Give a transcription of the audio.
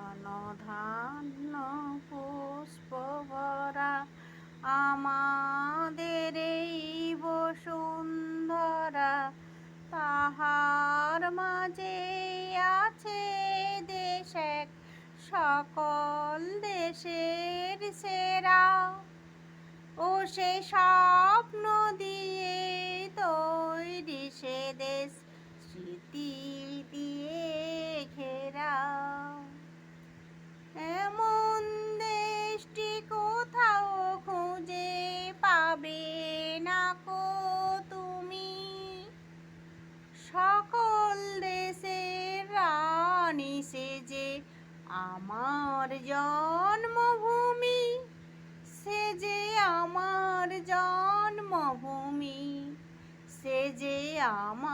ধন্য পুষ্প ভরা আমাদের এই বসুন্ধরা, তাহার মাঝে আছে দেশ এক সকল দেশের সেরা। ও সে স্বপ্ন দিয়ে তৈরি সে দেশ, স্মৃতি দিয়ে ঘেরা। এমন দেশটি কোথাও খুঁজে পাবে না কো তুমি, সকল দেশের রানী সে যে আমার জন্মভূমি, সে যে আমার জন্মভূমি, সে যে আমার